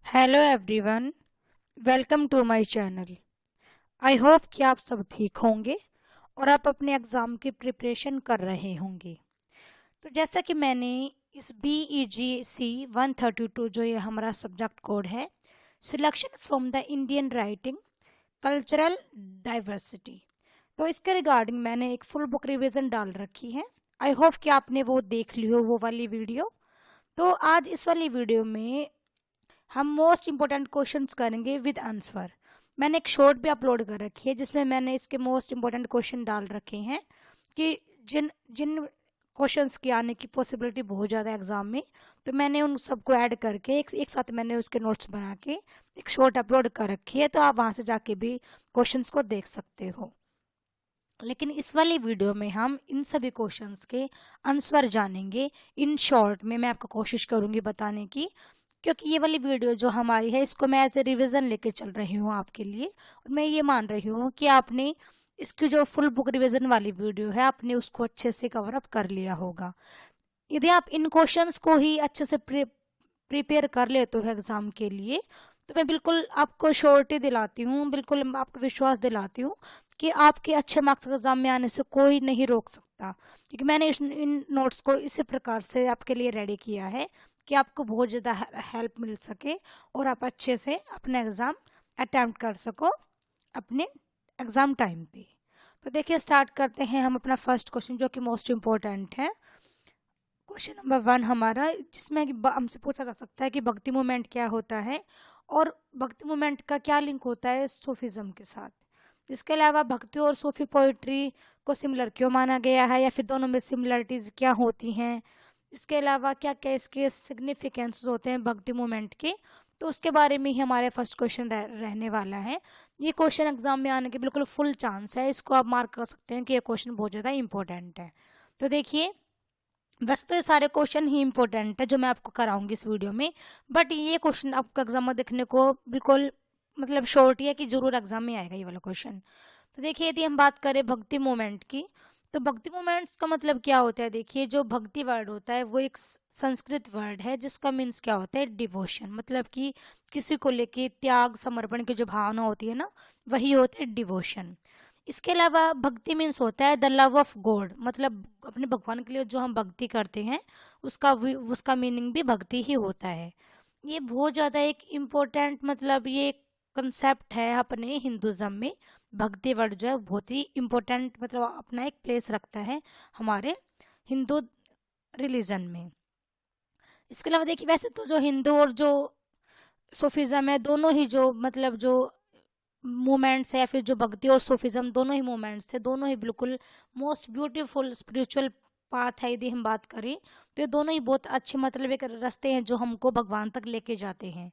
Hello everyone, welcome to my channel. I hope कि आप सब ठीक होंगे और आप अपने एग्ज़ाम की प्रिपरेशन कर रहे होंगे। तो जैसा कि मैंने इस BEGC 132 जो ये हमारा सब्जेक्ट कोड है, selection from the Indian writing cultural diversity, तो इसके रिगार्डिंग मैंने एक फुल बुक रिवीजन डाल रखी है। आई होप कि आपने वो देख ली हो वो वाली वीडियो। तो आज इस वाली वीडियो में हम मोस्ट इम्पोर्टेंट क्वेश्चंस करेंगे विद आंसर। मैंने एक शॉर्ट भी अपलोड कर रखी है जिसमें मैंने इसके मोस्ट इम्पोर्टेंट क्वेश्चन डाल रखे हैं कि जिन जिन क्वेश्चंस के आने की पॉसिबिलिटी बहुत ज़्यादा एग्जाम में, तो मैंने उन सबको ऐड करके एक साथ मैंने उसके नोट्स बना के एक शॉर्ट अपलोड कर रखी है, तो आप वहाँ से जाके भी क्वेश्चंस को देख सकते हो। लेकिन इस वाली वीडियो में हम इन सभी क्वेश्चंस के आंसर जानेंगे। इन शॉर्ट में मैं आपको कोशिश करूंगी बताने की, क्योंकि ये वाली वीडियो जो हमारी है इसको मैं एज ए रिविजन लेके चल रही हूँ आपके लिए, और मैं ये मान रही हूँ कि आपने इसकी जो फुल बुक रिवीजन वाली वीडियो है आपने उसको अच्छे से कवर अप कर लिया होगा। यदि आप इन क्वेश्चंस को ही अच्छे से प्रिपेयर कर लेते हो एग्जाम के लिए, तो मैं बिल्कुल आपको श्योरिटी दिलाती हूँ, बिल्कुल आपको विश्वास दिलाती हूँ कि आपके अच्छे मार्क्स एग्जाम में आने से कोई नहीं रोक सकता। क्योंकि मैंने इन नोट्स को इसी प्रकार से आपके लिए रेडी किया है कि आपको बहुत ज़्यादा हेल्प मिल सके और आप अच्छे से अपना एग्ज़ाम अटैम्प्ट कर सको अपने एग्ज़ाम टाइम पे। तो देखिए स्टार्ट करते हैं हम अपना फर्स्ट क्वेश्चन जो कि मोस्ट इम्पोर्टेंट है। क्वेश्चन नंबर 1 हमारा, जिसमें हमसे पूछा जा सकता है कि भक्ति मूवमेंट क्या होता है और भक्ति मूवमेंट का क्या लिंक होता है सूफीज्म के साथ। इसके अलावा भक्ति और सूफी पोइट्री को सिमिलर क्यों माना गया है, या फिर दोनों में सिमिलरिटीज क्या होती हैं। इसके अलावा क्या क्या इसके सिग्निफिकेंस होते हैं भक्ति मूवमेंट के, तो उसके बारे में ही हमारे फर्स्ट क्वेश्चन रहने वाला है। ये क्वेश्चन एग्जाम में आने के बिल्कुल फुल चांस है, इसको आप मार्क कर सकते हैं कि ये क्वेश्चन बहुत ज़्यादा इंपॉर्टेंट है। तो देखिए, वैसे तो ये सारे क्वेश्चन ही इंपॉर्टेंट है जो मैं आपको कराऊंगी इस वीडियो में, बट ये क्वेश्चन आपको एग्जाम में देखने को बिल्कुल मतलब शॉर्ट ही है कि जरूर एग्जाम में आएगा ये वाला क्वेश्चन। तो देखिए, यदि हम बात करें भक्ति मूवमेंट की, तो भक्ति मूवमेंट्स का मतलब क्या होता है। देखिए, जो भक्ति वर्ड होता है वो एक संस्कृत वर्ड है जिसका मीन्स क्या होता है, डिवोशन, मतलब कि किसी को लेके त्याग समर्पण की जो भावना होती है ना, वही होता है डिवोशन। इसके अलावा भक्ति मीन्स होता है द लव ऑफ गॉड, मतलब अपने भगवान के लिए जो हम भक्ति करते हैं उसका मीनिंग भी भक्ति ही होता है। ये बहुत ज़्यादा एक इम्पोर्टेंट मतलब ये कंसेप्ट है अपने हिंदुज़म में। भक्ति वर्ड जो है बहुत ही इम्पोर्टेंट मतलब अपना एक प्लेस रखता है हमारे हिंदू रिलीजन में। इसके अलावा देखिए, वैसे तो जो हिंदू और जो सूफिज्म है दोनों ही जो मतलब जो मूवमेंट्स है, या फिर जो भक्ति और सूफिज्म दोनों ही मूवमेंट्स थे, दोनों ही बिल्कुल मोस्ट ब्यूटीफुल स्पिरिचुअल पाथ है। यदि हम बात करें तो ये दोनों ही बहुत अच्छे मतलब एक रास्ते हैं जो हमको भगवान तक लेके जाते हैं।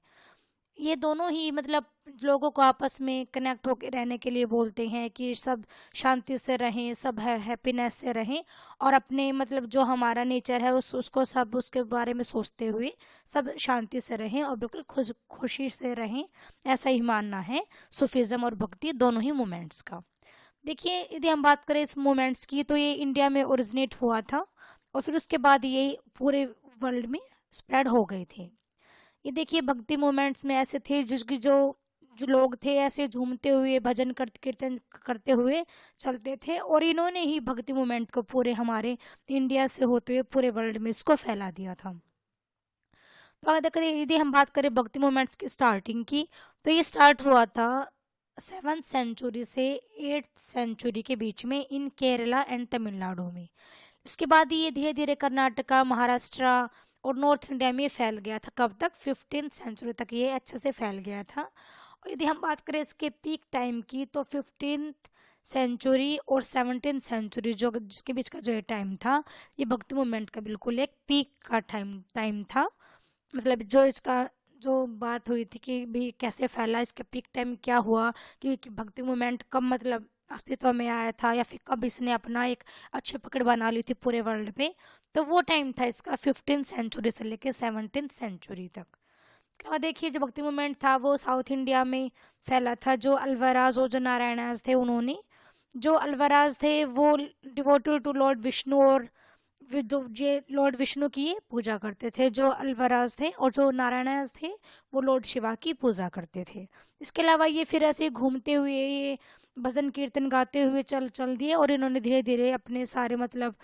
ये दोनों ही मतलब लोगों को आपस में कनेक्ट होकर रहने के लिए बोलते हैं कि सब शांति से रहें, सब हैप्पीनेस से रहें, और अपने मतलब जो हमारा नेचर है उसको सब उसके बारे में सोचते हुए सब शांति से रहें और बिल्कुल खुशी से रहें। ऐसा ही मानना है सूफिज्म और भक्ति दोनों ही मूवमेंट्स का। देखिए, यदि हम बात करें इस मूवमेंट्स की, तो ये इंडिया में ओरिजिनेट हुआ था और फिर उसके बाद ये पूरे वर्ल्ड में स्प्रेड हो गए थे। ये देखिए, भक्ति मूवमेंट्स में ऐसे थे जिसकी जो जो लोग थे ऐसे झूमते हुए भजन कीर्तन करते हुए चलते थे, और इन्होंने ही भक्ति मूवमेंट को पूरे हमारे इंडिया से होते हुए पूरे वर्ल्ड में इसको फैला दिया था। तो अगर करें यदि हम बात करें भक्ति मूवमेंट्स की स्टार्टिंग की, तो ये स्टार्ट हुआ था 7th सेंचुरी से 8th सेंचुरी के बीच में इन केरला एंड तमिलनाडु में। इसके बाद ये धीरे धीरे कर्नाटका, महाराष्ट्र और नॉर्थ इंडिया में फैल गया था। कब तक? 15th सेंचुरी तक ये अच्छे से फैल गया था। और यदि हम बात करें इसके पीक टाइम की, तो 15th सेंचुरी और 17th सेंचुरी जो जिसके बीच का जो टाइम था, ये भक्ति मूवमेंट का बिल्कुल एक पीक का टाइम था। मतलब जो इसका जो बात हुई थी कि भी कैसे फैला, इसका पीक टाइम क्या हुआ, क्योंकि भक्ति मूवमेंट कब मतलब अस्तित्व में आया था, या फिर कब इसने अपना एक अच्छी पकड़ बना ली थी पूरे वर्ल्ड पे, तो वो टाइम था इसका 15th सेंचुरी से लेकर 17th सेंचुरी तक। और देखिए, जो भक्ति मूवमेंट था वो साउथ इंडिया में फैला था। जो अल्वराज और जो नारायणाज थे, उन्होंने जो अल्वराज थे वो डिवोटेड टू लॉर्ड विष्णु और जो ये लॉर्ड विष्णु की ये पूजा करते थे, जो अल्वराज थे, और जो नारायणाज थे वो लॉर्ड शिवा की पूजा करते थे। इसके अलावा ये फिर ऐसे घूमते हुए ये भजन कीर्तन गाते हुए चल चल दिए, और इन्होंने धीरे धीरे अपने सारे मतलब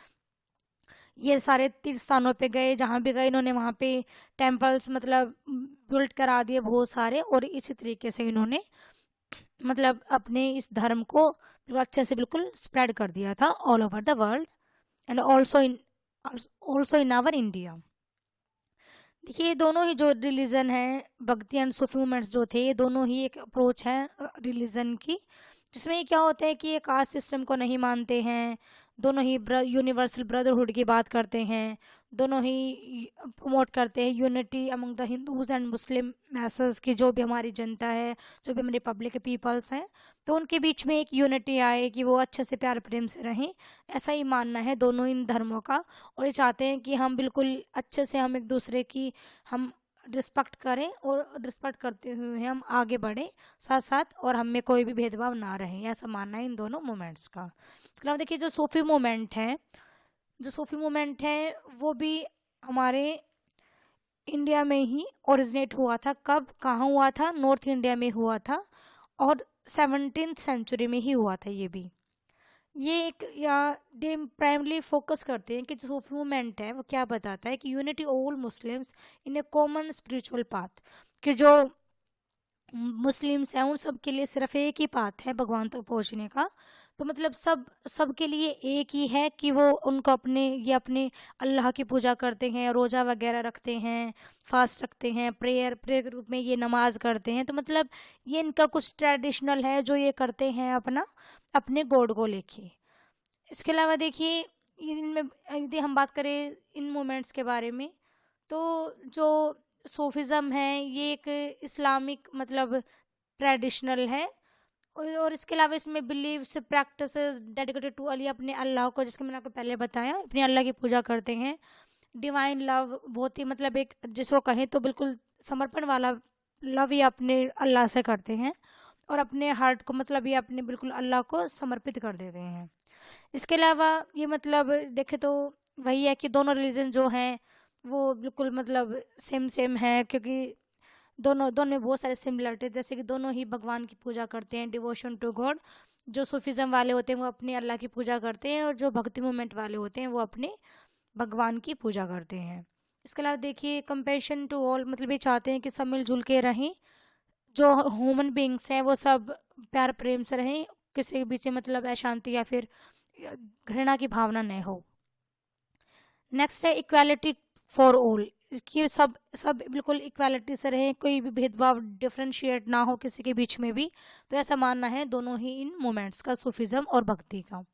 ये सारे तीर्थ स्थानों पे गए, जहाँ भी गए इन्होंने वहाँ पे टेम्पल्स मतलब बिल्ड करा दिए बहुत सारे, और इसी तरीके से इन्होंने मतलब अपने इस धर्म को बिल्कुल अच्छे से बिल्कुल स्प्रेड कर दिया था all over the world, and also in our India. देखिए ये दोनों ही जो रिलीजन है, भक्ति एंड सूफी मूवमेंट्स जो थे, ये दोनों ही एक अप्रोच है रिलीजन की, जिसमें ये क्या होता है कि ये कास्ट सिस्टम को नहीं मानते हैं, दोनों ही यूनिवर्सल ब्रदरहुड की बात करते हैं, दोनों ही प्रमोट करते हैं unity among the Hindus and Muslim masses की, जो भी हमारी जनता है, जो भी हमारी पब्लिक पीपल्स हैं, तो उनके बीच में एक यूनिटी आए कि वो अच्छे से प्यार प्रेम से रहें, ऐसा ही मानना है दोनों इन धर्मों का। और ये चाहते हैं कि हम बिल्कुल अच्छे से हम एक दूसरे की हम रिस्पेक्ट करें, और रिस्पेक्ट करते हुए हम आगे बढ़ें साथ साथ, और हम में कोई भी भेदभाव ना रहे, ऐसा मानना है इन दोनों मूवमेंट्स का। इसके अलावा देखिए जो सूफी मूवमेंट है वो भी हमारे इंडिया में ही ओरिजिनेट हुआ था। कब कहाँ हुआ था? नॉर्थ इंडिया में हुआ था, और 17th सेंचुरी में ही हुआ था ये भी। ये एक या दे प्राइमली फोकस करते हैं कि जो सूफी मूवमेंट है वो क्या बताता है कि unity all Muslims in A common spiritual path, कि जो मुस्लिम्स हैं उन सब के लिए सिर्फ एक ही पाथ है भगवान तक पहुंचने का। तो मतलब सब के लिए एक ही है कि वो उनको अपने अल्लाह की पूजा करते हैं, रोजा वगैरह रखते हैं, फास्ट रखते हैं, प्रेयर के रूप में ये नमाज करते हैं। तो मतलब ये इनका कुछ ट्रेडिशनल है जो ये करते हैं अपने गॉड को लेके। इसके अलावा देखिए इनमें यदि हम बात करें इन मोमेंट्स के बारे में, तो जो सूफिज़्म है ये एक इस्लामिक मतलब ट्रेडिशनल है, और इसके अलावा इसमें beliefs practices dedicated to Ali, अपने अल्लाह को, जिसके मैंने आपको पहले बताया, अपने अल्लाह की पूजा करते हैं। डिवाइन लव, बहुत ही मतलब एक जिसको कहें तो बिल्कुल समर्पण वाला लव ये अपने अल्लाह से करते हैं, और अपने हार्ट को मतलब ये अपने बिल्कुल अल्लाह को समर्पित कर देते हैं। इसके अलावा ये मतलब देखे तो वही है कि दोनों रिलीजन जो हैं वो बिल्कुल मतलब सेम सेम है, क्योंकि दोनों दोनों में बहुत सारे सिमिलरिटी, जैसे कि दोनों ही भगवान की पूजा करते हैं, डिवोशन टू गॉड। जो सूफिज्म वाले होते हैं वो अपने अल्लाह की पूजा करते हैं, और जो भक्ति मूवमेंट वाले होते हैं वो अपने भगवान की पूजा करते हैं। इसके अलावा देखिए कंपेशन टू ऑल, मतलब ये चाहते हैं कि सब मिलजुल के रहें, जो ह्यूमन बींग्स हैं वो सब प्यार प्रेम से रहें, किसी के बीच में मतलब अशांति या फिर घृणा की भावना न हो। नेक्स्ट है इक्वालिटी फॉर ऑल, कि सब सब बिल्कुल इक्वालिटी से रहें, कोई भी भेदभाव डिफरेंशिएट ना हो किसी के बीच में भी। तो ऐसा मानना है दोनों ही इन मोमेंट्स का, सूफिज्म और भक्ति का।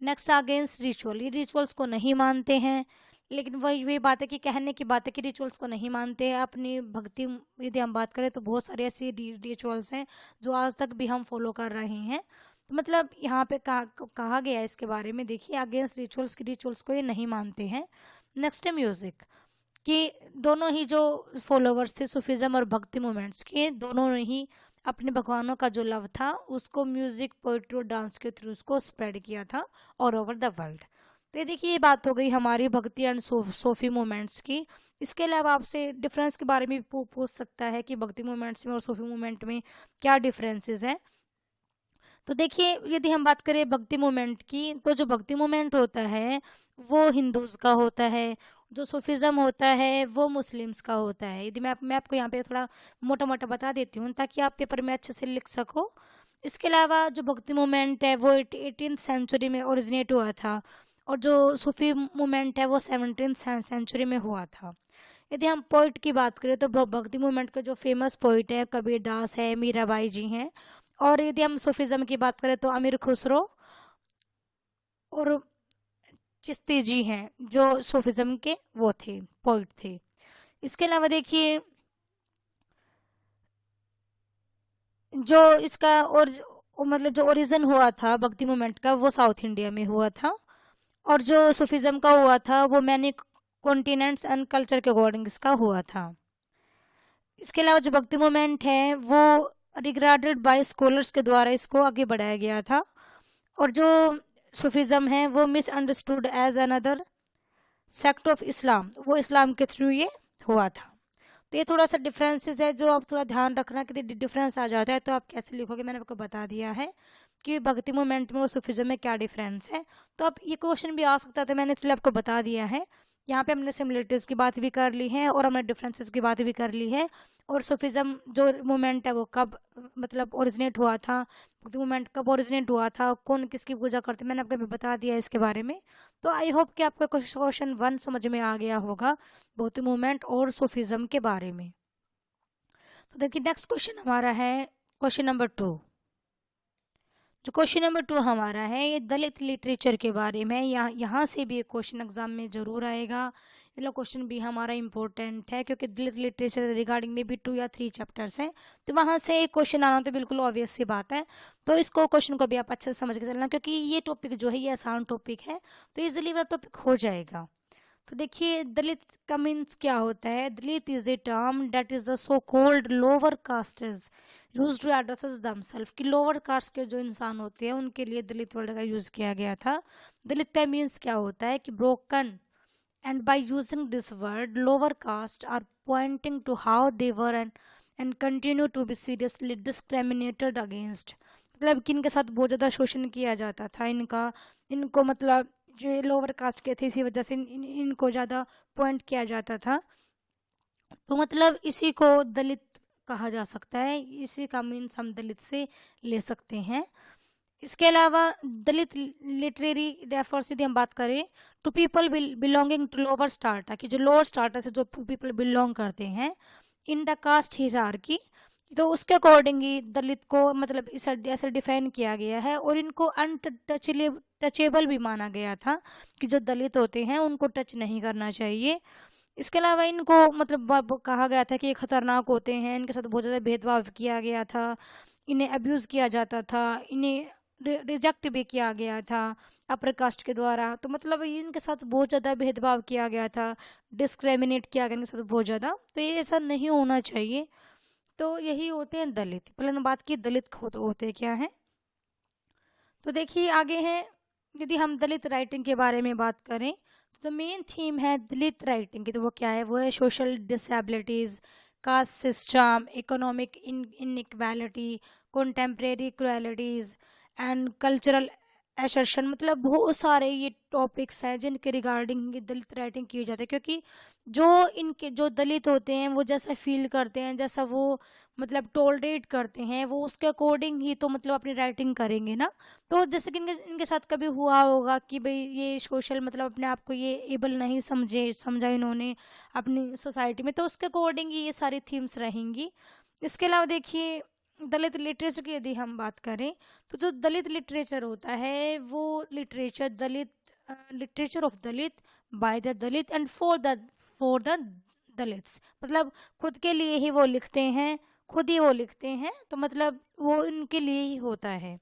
नेक्स्ट अगेंस्ट रिचुअल, ये रिचुअल्स को नहीं मानते हैं, लेकिन वही बात है कि कहने की बात है कि रिचुअल्स को नहीं मानते हैं। अपनी भक्ति यदि हम बात करें तो बहुत सारे ऐसे रिचुअल्स हैं जो आज तक भी हम फॉलो कर रहे हैं। तो मतलब यहाँ पे कहा गया है इसके बारे में, देखिए अगेंस्ट रिचुअल्स की, रिचुअल्स को ये नहीं मानते हैं। नेक्स्ट है म्यूजिक, कि दोनों ही जो फॉलोवर्स थे सूफिज्म और भक्ति मूवमेंट्स के, दोनों ने ही अपने भगवानों का जो लव था उसको म्यूजिक, पोइट्री और डांस के थ्रू उसको स्प्रेड किया था ऑल ओवर द वर्ल्ड। तो ये देखिए ये बात हो गई हमारी भक्ति एंड सूफी मूवमेंट्स की। इसके अलावा आपसे डिफरेंस के बारे में भी पूछ सकता है कि भक्ति मूवमेंट्स में और सूफी मूवमेंट में क्या डिफरेंसेस हैं। तो देखिए यदि हम बात करें भक्ति मूवमेंट की, तो जो भक्ति मूवमेंट होता है वो हिंदूज का होता है, जो सूफिज्म होता है वो मुस्लिम्स का होता है। यदि मैं आपको यहाँ पे थोड़ा मोटा मोटा बता देती हूँ ताकि आप पेपर में अच्छे से लिख सको। इसके अलावा जो भक्ति मूवमेंट है वो 18th सेंचुरी में ओरिजिनेट हुआ था, और जो सूफी मूवमेंट है वो 17th सेंचुरी में हुआ था। यदि हम पोइट की बात करें तो भक्ति मूवमेंट के जो फेमस पोइट है कबीर दास है, मीराबाई जी हैं, और यदि हम सूफिज्म की बात करें तो अमीर खुसरो और चिश्ती जी हैं, जो सूफिज्म के वो थे, पोइट थे। इसके अलावा देखिए जो इसका और मतलब जो ओरिजिन हुआ था भक्ति मूवमेंट का वो साउथ इंडिया में हुआ था, और जो सूफिज्म का हुआ था वो मैनी कॉन्टिनेंट्स एंड कल्चर के अकॉर्डिंग इसका हुआ था। इसके अलावा जो भक्ति मूवमेंट है वो रिगार्डेड बाय स्कॉलर्स के द्वारा इसको आगे बढ़ाया गया था, और जो सूफिज्म है वो misunderstood as another sect of Islam, वो इस्लाम के थ्रू ये हुआ था। तो ये थोड़ा सा डिफरेंसेस है जो आप थोड़ा ध्यान रखना कि डिफरेंस आ जाता है तो आप कैसे लिखोगे, मैंने आपको बता दिया है कि भक्ति मूवमेंट में और सूफिज्म में क्या डिफरेंस है। तो अब ये क्वेश्चन भी आ सकता था, मैंने इसलिए आपको बता दिया है। यहाँ पे हमने सिमिलरिटीज की बात भी कर ली है और हमने डिफरेंसेस की बात भी कर ली है, और सूफिज्म जो मूवमेंट है वो कब मतलब ओरिजिनेट हुआ था, भक्ति मूवमेंट कब ओरिजिनेट हुआ था, कौन किसकी पूजा करते, मैंने आपको बता दिया है इसके बारे में। तो आई होप कि आपका क्वेश्चन 1 समझ में आ गया होगा भक्ति मूवमेंट और सूफिज्म के बारे में। तो देखिए नेक्स्ट क्वेश्चन हमारा है क्वेश्चन नंबर 2। जो क्वेश्चन नंबर 2 हमारा है ये दलित लिटरेचर के बारे में। यहाँ से भी एक क्वेश्चन एग्जाम में जरूर आएगा। ये लो क्वेश्चन भी हमारा इम्पोर्टेंट है क्योंकि दलित लिटरेचर रिगार्डिंग में भी 2 या 3 चैप्टर्स हैं, तो वहाँ से एक क्वेश्चन आना तो बिल्कुल ऑब्वियस सी बात है। तो इसको क्वेश्चन को भी आप अच्छे से समझ के चलना, क्योंकि ये टॉपिक जो है ये आसान टॉपिक है, तो इजिली वह टॉपिक हो जाएगा। तो देखिए दलित का मीन्स क्या होता है। Dalit is a term that is the so called lower castes used to address themselves, कि लोअर कास्ट के जो इंसान होते हैं उनके लिए दलित वर्ड का यूज किया गया था। दलित का मीन्स क्या होता है कि broken, and by using this word lower caste are pointing to how they were and continue to be seriously discriminated against, मतलब कि इनके साथ बहुत ज़्यादा शोषण किया जाता था इनको मतलब जो लोअर कास्ट के थे इसी वजह से इनको ज़्यादा पॉइंट किया जाता था। तो मतलब इसी को दलित कहा जा सकता है, इसी का मीन्स हम दलित से ले सकते हैं। इसके अलावा दलित लिटरेरी रेफर्स यदि हम बात करें to people belonging to lower strata, कि जो लोअर स्टार्टा से जो पीपल बिलोंग करते हैं इन द कास्ट हिरार्की, तो उसके अकॉर्डिंग ही दलित को मतलब ऐसे डिफाइन किया गया है, और इनको अनटचेबल भी माना गया था कि जो दलित होते हैं उनको टच नहीं करना चाहिए। इसके अलावा इनको मतलब कहा गया था कि ये खतरनाक होते हैं, इनके साथ बहुत ज़्यादा भेदभाव किया गया था, इन्हें अब्यूज़ किया जाता था, इन्हें रिजेक्ट भी किया गया था अपर कास्ट के द्वारा। तो मतलब इनके साथ बहुत ज़्यादा भेदभाव किया गया था, डिस्क्रिमिनेट किया गया इनके साथ बहुत ज़्यादा, तो ये ऐसा नहीं होना चाहिए। तो यही होते हैं दलित। पहले ने बात की दलित होते क्या हैं। तो देखिए आगे है, यदि हम दलित राइटिंग के बारे में बात करें तो मेन थीम है दलित राइटिंग की, तो वो क्या है, वो है social disabilities, caste system, economic inequality, contemporary cruelties and cultural assertion, मतलब बहुत सारे ये टॉपिक्स हैं जिनके रिगार्डिंग दलित राइटिंग की जाती है, क्योंकि जो दलित होते हैं वो जैसा फील करते हैं, जैसा वो मतलब टॉलरेट करते हैं, वो उसके अकॉर्डिंग ही तो मतलब अपनी राइटिंग करेंगे ना। तो जैसे कि इनके साथ कभी हुआ होगा कि भाई ये सोशल मतलब अपने आप को ये एबल नहीं समझा इन्होंने अपनी सोसाइटी में, तो उसके अकॉर्डिंग ही ये सारी थीम्स रहेंगी। इसके अलावा देखिए दलित लिटरेचर की यदि हम बात करें तो जो दलित लिटरेचर होता है वो literature of Dalit by the Dalit and for the Dalits, मतलब खुद के लिए ही वो लिखते हैं, खुद ही वो लिखते हैं, तो मतलब वो उनके लिए ही होता है।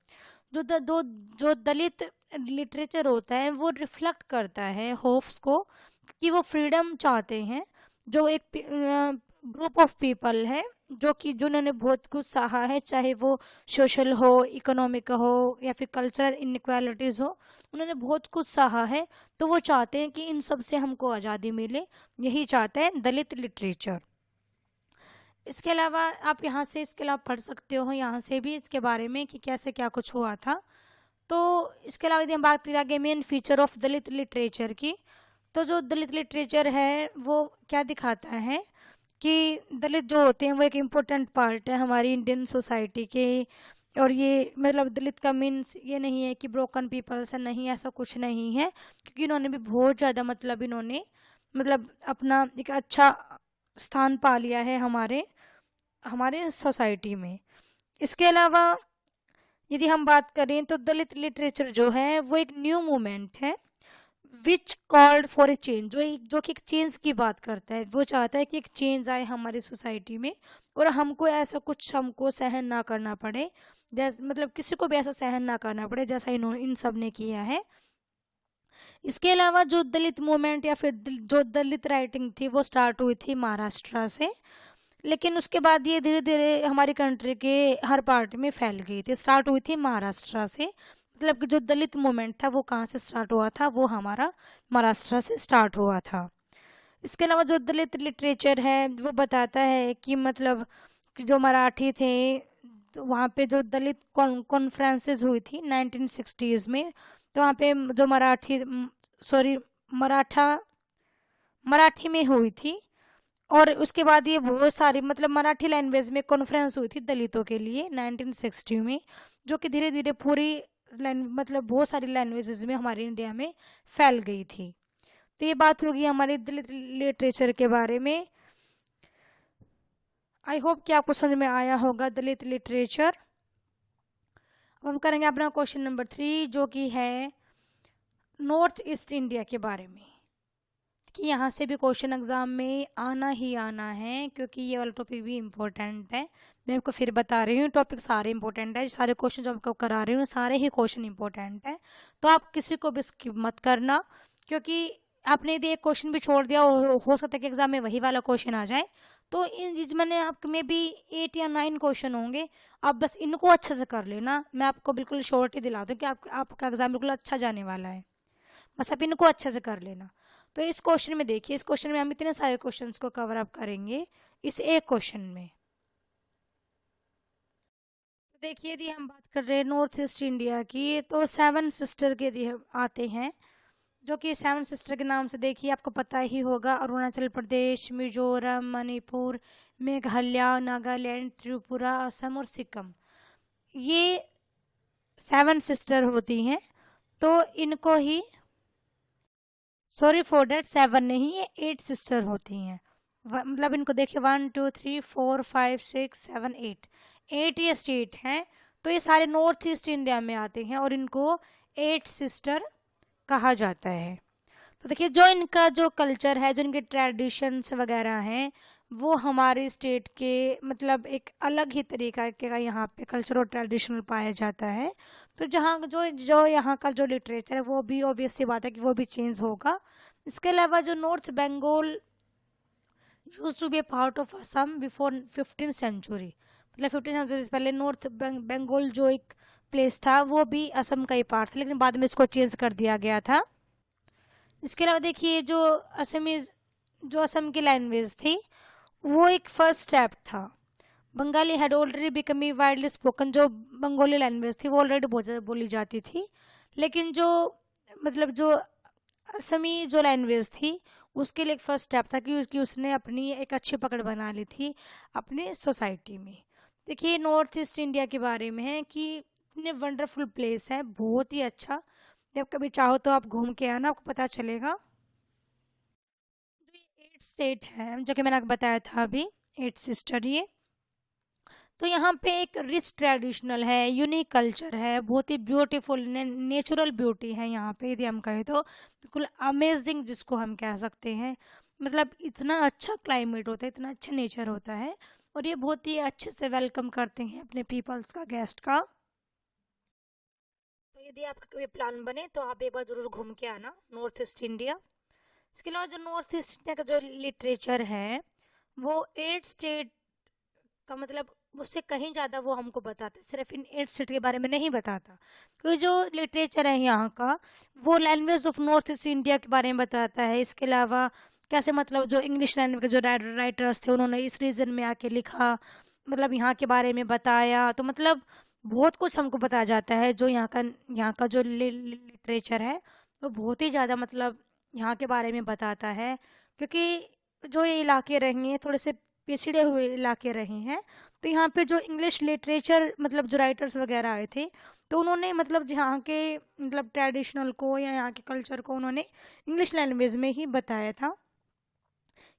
जो दलित लिटरेचर होता है वो रिफ्लेक्ट करता है होप्स को कि वो फ्रीडम चाहते हैं, जो एक ग्रुप ऑफ पीपल है जिन्होंने बहुत कुछ सहा है, चाहे वो सोशल हो, इकोनॉमिक हो या फिर कल्चरल इनइक्वालिटीज हो, उन्होंने बहुत कुछ सहा है, तो वो चाहते हैं कि इन सब से हमको आज़ादी मिले, यही चाहते हैं दलित लिटरेचर। इसके अलावा आप यहाँ से इसके अलावा पढ़ सकते हो यहाँ से भी इसके बारे में कि कैसे क्या कुछ हुआ था। तो इसके अलावा यदि हम बात करें आगे main feature of Dalit literature की, तो जो दलित लिटरेचर है वो क्या दिखाता है कि दलित जो होते हैं वो एक इम्पोर्टेंट पार्ट है हमारी इंडियन सोसाइटी के। और ये मतलब दलित का मीन्स ये नहीं है कि ब्रोकन पीपल्स है, नहीं, ऐसा कुछ नहीं है, क्योंकि इन्होंने भी बहुत ज़्यादा मतलब इन्होंने मतलब अपना एक अच्छा स्थान पा लिया है हमारे सोसाइटी में। इसके अलावा यदि हम बात करें तो दलित लिटरेचर जो है वो एक न्यू मूवमेंट है विच कॉल्ड फॉर ए चेंज, जो कि एक चेंज की बात करता है, वो चाहता है कि एक चेंज आए हमारी सोसाइटी में और हमको ऐसा कुछ हमको सहन ना करना पड़े, जैसे मतलब किसी को भी ऐसा सहन ना करना पड़े जैसा इन सब ने किया है। इसके अलावा जो दलित मूवमेंट या फिर जो दलित राइटिंग थी वो स्टार्ट हुई थी महाराष्ट्र से, लेकिन उसके बाद ये धीरे धीरे हमारी कंट्री के हर पार्ट में फैल गई थी। स्टार्ट हुई थी महाराष्ट्र से, मतलब कि जो दलित मूवमेंट था वो कहाँ से स्टार्ट हुआ था, वो हमारा महाराष्ट्र से स्टार्ट हुआ था। इसके अलावा जो दलित लिटरेचर है वो बताता है कि मतलब कि जो मराठी थे, तो वहाँ पे जो दलित कॉन्फ्रेंसेस हुई थी 1960s में, तो वहाँ पे जो मराठा मराठी में हुई थी। और उसके बाद ये बहुत सारी मतलब मराठी लैंग्वेज में कॉन्फ्रेंस हुई थी दलितों के लिए 1960 में, जो कि धीरे धीरे पूरी मतलब बहुत सारी लैंग्वेजेस में हमारे इंडिया में फैल गई थी। तो ये बात होगी हमारे दलित लिटरेचर के बारे में। आई होप कि आपको समझ में आया होगा दलित लिटरेचर। अब हम करेंगे अपना क्वेश्चन नंबर 3, जो कि है नॉर्थ ईस्ट इंडिया के बारे में, कि यहाँ से भी क्वेश्चन एग्जाम में आना ही आना है, क्योंकि ये वाला टॉपिक भी इम्पोर्टेंट है। मैं आपको फिर बता रही हूँ, टॉपिक सारे इंपॉर्टेंट है, सारे क्वेश्चन जो आपको करा रही हूँ सारे ही क्वेश्चन इंपॉर्टेंट है। तो आप किसी को भी स्किप मत करना, क्योंकि आपने यदि एक क्वेश्चन भी छोड़ दिया हो सकता है कि एग्जाम में वही वाला क्वेश्चन आ जाए। तो मैंने आप में भी 8 या 9 क्वेश्चन होंगे, आप बस इनको अच्छे से कर लेना। मैं आपको बिल्कुल श्योरिटी दिला दूँ कि आपका एग्जाम बिल्कुल अच्छा जाने वाला है, बस आप इनको अच्छे से कर लेना। तो इस क्वेश्चन में देखिए, इस क्वेश्चन में हम इतने सारे क्वेश्चंस को कवर अप करेंगे इस एक क्वेश्चन में। तो देखिए, यदि हम बात कर रहे हैं नॉर्थ ईस्ट इंडिया की, तो 7 सिस्टर के यदि आते हैं, जो कि 7 सिस्टर के नाम से देखिए आपको पता ही होगा, अरुणाचल प्रदेश, मिजोरम, मणिपुर, मेघालय, नागालैंड, त्रिपुरा, असम और सिक्किम, ये 7 सिस्टर होती हैं। तो इनको ही, सॉरी फॉर डेट, 7 नहीं, ये 8 सिस्टर होती हैं। मतलब इनको देखिए 1 2 3 4 5 6 7 8 ये स्टेट हैं। तो ये सारे नॉर्थ ईस्ट इंडिया में आते हैं और इनको 8 सिस्टर कहा जाता है। तो देखिए, जो इनका जो कल्चर है, जो इनके ट्रेडिशंस वगैरह हैं, वो हमारे स्टेट के मतलब एक अलग ही तरीका का यहाँ पे कल्चर और ट्रेडिशनल पाया जाता है। तो जहाँ जो जो यहाँ का जो लिटरेचर है वो भी ऑब्वियस सी बात है कि वो भी चेंज होगा। इसके अलावा जो north Bengal used to be a part of Assam before 15th century, मतलब 15th सेंचुरी से पहले नॉर्थ बंगाल जो एक प्लेस था वो भी असम का ही पार्ट था, लेकिन बाद में इसको चेंज कर दिया गया था। इसके अलावा देखिए, जो असम की लैंग्वेज थी वो एक फर्स्ट स्टेप था। Bengali had already become widely spoken, जो बंगाली लैंग्वेज थी वो ऑलरेडी बोली जाती थी, लेकिन जो मतलब जो असमी जो लैंग्वेज थी उसके लिए एक फर्स्ट स्टेप था कि उसने अपनी एक अच्छी पकड़ बना ली थी अपनी सोसाइटी में। देखिए, नॉर्थ ईस्ट इंडिया के बारे में है कि इतने वंडरफुल प्लेस है, बहुत ही अच्छा। जब कभी चाहो तो आप घूम के आना, आपको पता चलेगा। जो ये 8 स्टेट है, जो कि मैंने आपको बताया था अभी, 8 सिस्टर ये, तो यहाँ पे एक रिच ट्रेडिशनल है, यूनिक कल्चर है, बहुत ही ब्यूटीफुल नेचुरल ब्यूटी है यहाँ पे, यदि हम कहें तो बिल्कुल अमेजिंग जिसको हम कह सकते हैं। मतलब इतना अच्छा क्लाइमेट होता है, इतना अच्छा नेचर होता है, और ये बहुत ही अच्छे से वेलकम करते हैं अपने पीपल्स का, गेस्ट का। तो यदि आपका कोई प्लान बने तो आप एक बार जरूर घूम के आना नॉर्थ ईस्ट इंडिया। इसके अलावा जो नॉर्थ ईस्ट इंडिया का जो लिटरेचर है वो 8 स्टेट का मतलब उससे कहीं ज़्यादा वो हमको बताता है, सिर्फ इन 8 स्टेट के बारे में नहीं बताता। क्योंकि जो लिटरेचर है यहाँ का वो language of north east India के बारे में बताता है। इसके अलावा कैसे मतलब जो इंग्लिश लैंग्वेज के जो राइटर्स थे उन्होंने इस रीजन में आके लिखा, मतलब यहाँ के बारे में बताया, तो मतलब बहुत कुछ हमको बताया जाता है। जो यहाँ का जो लिटरेचर है वो बहुत ही ज़्यादा मतलब यहाँ के बारे में बताता है, क्योंकि जो ये इलाके रहे हैं थोड़े से पिछड़े हुए इलाके रहे हैं। तो यहाँ पे जो इंग्लिश लिटरेचर मतलब जो राइटर्स वगैरह आए थे, तो उन्होंने मतलब यहाँ के मतलब ट्रेडिशनल को या यहाँ के कल्चर को उन्होंने इंग्लिश लैंग्वेज में ही बताया था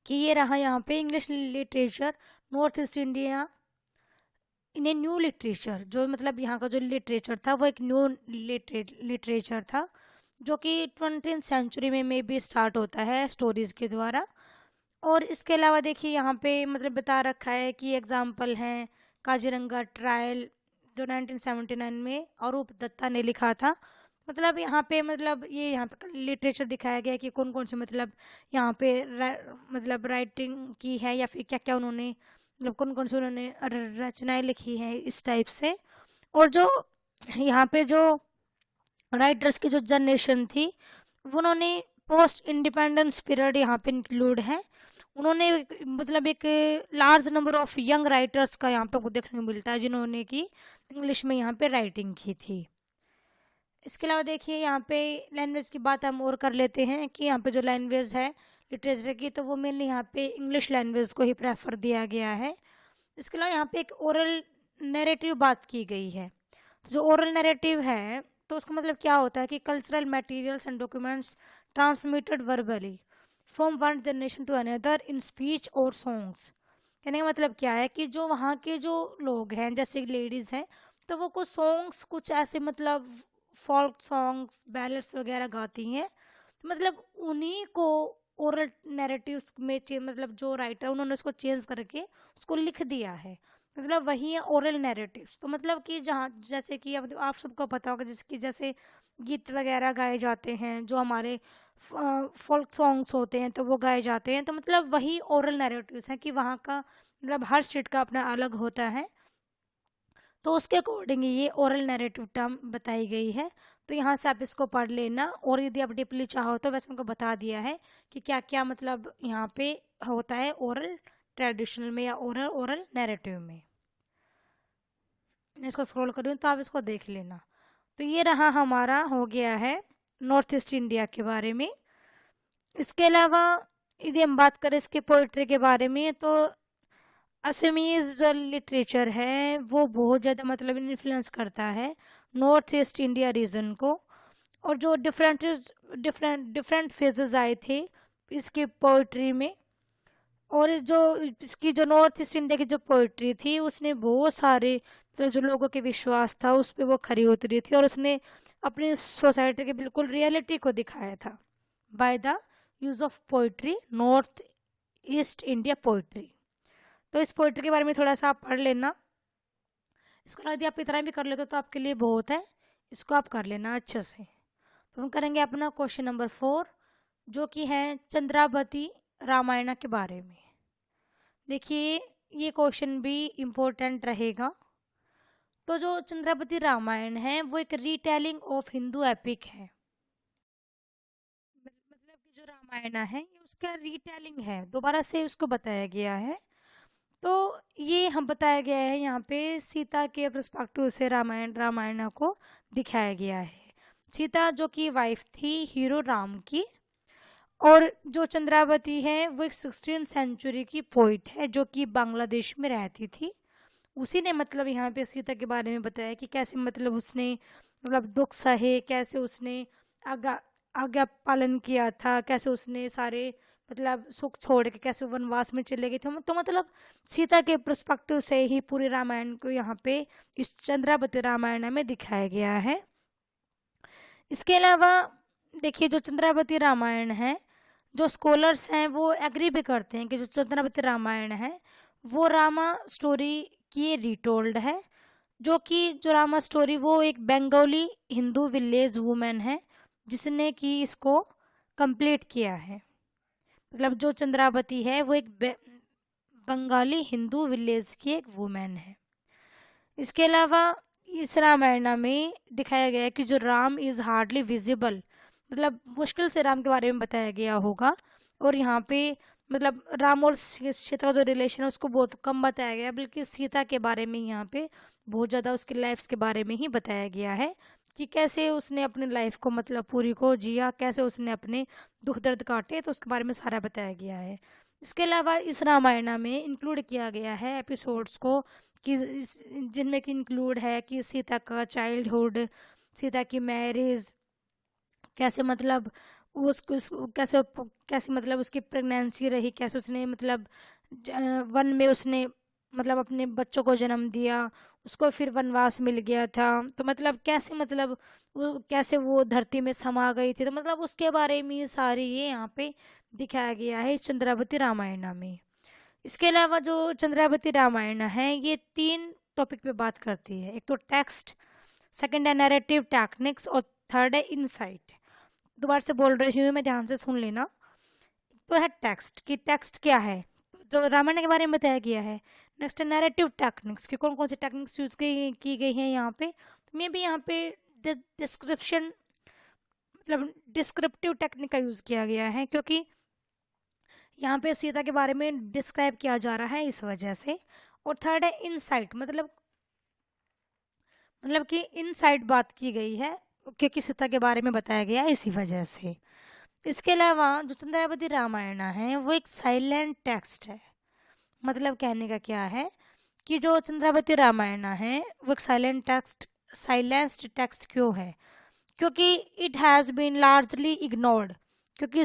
कि ये रहा यहाँ पे English literature north east India in a new literature. जो मतलब यहाँ का जो लिटरेचर था वो एक न्यू लिटरेचर था, जो कि 20th सेंचुरी में मे बी स्टार्ट होता है स्टोरीज के द्वारा। और इसके अलावा देखिए यहाँ पे मतलब बता रखा है कि एग्जाम्पल हैं काजीरंगा ट्रायल जो 1979 में अरूप दत्ता ने लिखा था। मतलब यहाँ पे मतलब ये यहाँ पे लिटरेचर दिखाया गया है कि कौन कौन से मतलब यहाँ पे मतलब राइटिंग की है, या फिर क्या क्या उन्होंने मतलब कौन कौन से उन्होंने रचनाएं लिखी हैं इस टाइप से। और जो यहाँ पे जो राइटर्स की जो जनरेशन थी उन्होंने पोस्ट इंडिपेंडेंस पीरियड यहाँ पे इंक्लूड है। उन्होंने मतलब एक large number of young writers का यहाँ पे आपको देखने को मिलता है जिन्होंने की इंग्लिश में यहाँ पे राइटिंग की थी। इसके अलावा देखिए यहाँ पे लैंग्वेज की बात हम और कर लेते हैं कि यहाँ पे जो लैंग्वेज है लिटरेचर की, तो वो मेनली यहाँ पे इंग्लिश लैंग्वेज को ही प्रेफर दिया गया है। इसके अलावा यहाँ पे एक ओरल नैरेटिव बात की गई है। तो जो ओरल नैरेटिव है तो उसका मतलब क्या होता है कि cultural materials and documents transmitted verbally from one generation to another in speech और सॉन्ग्स। कहने का मतलब क्या है कि जो वहाँ के जो लोग हैं जैसे लेडीज हैं तो वो कुछ सॉन्ग्स कुछ ऐसे मतलब फोल्क सॉन्ग्स बैलेड्स वगैरह गाती हैं, तो मतलब उन्हीं को ओरल नैरेटिव्स में मतलब जो राइटर उन्होंने उसको चेंज करके उसको लिख दिया है, मतलब वही है ओरल नैरेटिव्स। तो मतलब कि जहाँ जैसे कि अब आप सबको पता होगा जैसे कि जैसे गीत वगैरह गाए जाते हैं जो हमारे फोल्क सॉन्ग्स होते हैं तो वो गाए जाते हैं, तो मतलब वही ओरल नैरेटिव्स हैं कि वहाँ का मतलब हर स्टेट का अपना अलग होता है, तो उसके अकॉर्डिंग ये ओरल नैरेटिव टर्म बताई गई है। तो यहाँ से आप इसको पढ़ लेना, और यदि आप डीपली चाहो तो वैसे उनको बता दिया है कि क्या क्या मतलब यहाँ पे होता है ओरल ट्रेडिशनल में या ओरल ओरल नैरेटिव में। मैं इसको स्क्रॉल कर रही हूँ तो आप इसको देख लेना। तो ये रहा हमारा हो गया है नॉर्थ ईस्ट इंडिया के बारे में। इसके अलावा यदि हम बात करें इसके पोइट्री के बारे में तो असमीज जो लिटरेचर है वो बहुत ज़्यादा मतलब इन्फ्लुएंस करता है नॉर्थ ईस्ट इंडिया रीजन को, और जो डिफरेंट डिफरेंट फेजेस आए थे इसकी पोइट्री में, और जो इसकी जो नॉर्थ ईस्ट इंडिया की जो पोइट्री थी उसने बहुत सारे तो जो लोगों के विश्वास था उस पर वो खरी उतरी थी, और उसने अपनी सोसाइटी के बिल्कुल रियलिटी को दिखाया था by the use of poetry, north east India poetry. तो इस पोइट्री के बारे में थोड़ा सा आप पढ़ लेना। इसके अलावा यदि आप इतना भी कर लेते हो तो आपके लिए बहुत है, इसको आप कर लेना अच्छे से। तो हम करेंगे अपना क्वेश्चन नंबर 4 जो कि है चंद्रावती रामायण के बारे में। देखिए ये क्वेश्चन भी इम्पोर्टेंट रहेगा। तो जो चंद्रावती रामायण है वो एक रीटेलिंग ऑफ हिंदू एपिक है, मतलब कि जो रामायण है ये उसका रीटेलिंग है, दोबारा से उसको बताया गया है। तो ये हम बताया गया है यहाँ पे सीता के पर्सपेक्टिव से रामायण को दिखाया गया है। सीता जो कि वाइफ थी हीरो राम की, और जो चंद्रावती है वो एक 16th सेंचुरी की पोइट है जो कि बांग्लादेश में रहती थी। उसी ने मतलब यहाँ पे सीता के बारे में बताया कि कैसे मतलब उसने मतलब दुख सहे, कैसे उसने आज्ञा आज्ञा पालन किया था, कैसे उसने सारे मतलब सुख छोड़ के कैसे वनवास में चले गए थे। तो मतलब सीता के पर्सपेक्टिव से ही पूरे रामायण को यहाँ पे इस चंद्रावती रामायण में दिखाया गया है। इसके अलावा देखिए जो चंद्रावती रामायण है जो स्कॉलर्स हैं वो एग्री भी करते हैं कि जो चंद्रावती रामायण है वो रामा स्टोरी की रिटोल्ड है, जो कि जो रामा स्टोरी वो एक बंगाली हिंदू विलेज वुमेन है जिसने कि इसको कंप्लीट किया है। मतलब जो चंद्रावती है वो एक बंगाली हिंदू विलेज की एक वुमेन है। इसके अलावा इस रामायण में दिखाया गया है कि जो राम इज हार्डली विजिबल, मतलब मुश्किल से राम के बारे में बताया गया होगा, और यहाँ पे मतलब राम और सीता का जो रिलेशन है उसको बहुत कम बताया गया, बल्कि सीता के बारे में यहाँ पे बहुत ज़्यादा उसकी लाइफ के बारे में ही बताया गया है कि कैसे उसने अपनी लाइफ को मतलब पूरी को जिया, कैसे उसने अपने दुख दर्द काटे, तो उसके बारे में सारा बताया गया है। इसके अलावा इस रामायण में इंक्लूड किया गया है एपिसोड्स को कि जिनमें कि इंक्लूड है कि सीता का चाइल्डहुड, सीता की मैरिज, कैसे मतलब कैसे कैसे मतलब उसकी प्रेगनेंसी रही, कैसे उसने मतलब वन में उसने मतलब अपने बच्चों को जन्म दिया, उसको फिर वनवास मिल गया था, तो मतलब कैसे वो धरती में समा गई थी, तो मतलब उसके बारे में सारी ये यहाँ पे दिखाया गया है चंद्रावती रामायण में। इसके अलावा जो चंद्रावती रामायण है ये 3 टॉपिक पे बात करती है, एक तो टेक्स्ट, सेकंड है नैरेटिव टेक्निक्स, और थर्ड है इनसाइट। दोबारा से बोल रही हूँ मैं, ध्यान से सुन लेना। तो है टेक्स्ट कि टेक्स्ट क्या है, जो रामायण के बारे में बताया गया है। नेक्स्ट है नैरेटिव टेक्निक्स कि कौन कौन सी टेक्निक्स यूज की गई हैं यहाँ पे। तो मैं भी यहाँ पे डिस्क्रिप्शन मतलब डिस्क्रिप्टिव टेक्निक का यूज किया गया है, क्योंकि यहाँ पे सीता के बारे में डिस्क्राइब किया जा रहा है इस वजह से। और थर्ड है इनसाइट, मतलब कि इनसाइट बात की गई है, क्योंकि सीता के बारे में बताया गया है इसी वजह से। इसके अलावा जो चंद्रावती रामायण है वो एक साइलेंट टेक्स्ट है। मतलब कहने का क्या है कि जो चंद्रावती रामायण है वो एक साइलेंस्ड टेक्स्ट क्यों है, क्योंकि it has been largely ignored, क्योंकि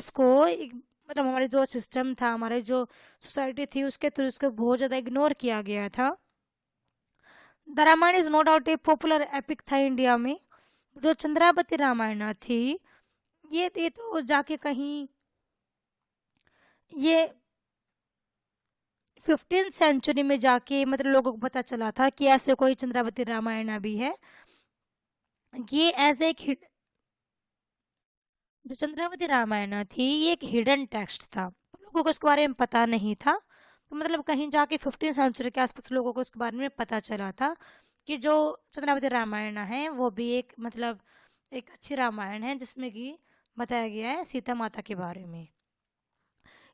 मतलब हमारे जो सिस्टम था, हमारे जो सोसाइटी थी, उसके थ्रू उसको बहुत ज़्यादा इग्नोर किया गया था। The Ramayana is no doubt a popular epic था इंडिया में। जो चंद्रावती रामायण थी ये तो जाके कहीं ये 15th सेंचुरी में जाके मतलब लोगों को पता चला था कि ऐसे कोई चंद्रावती रामायण भी है। ये एज ए जो चंद्रावती रामायण थी ये एक हिडन टेक्स्ट था, लोगों को इसके बारे में पता नहीं था। तो मतलब कहीं जाके 15th सेंचुरी के आसपास लोगों को इसके बारे में पता चला था कि जो चंद्रावती रामायण है वो भी एक मतलब एक अच्छी रामायण है, जिसमें कि बताया गया है सीता माता के बारे में।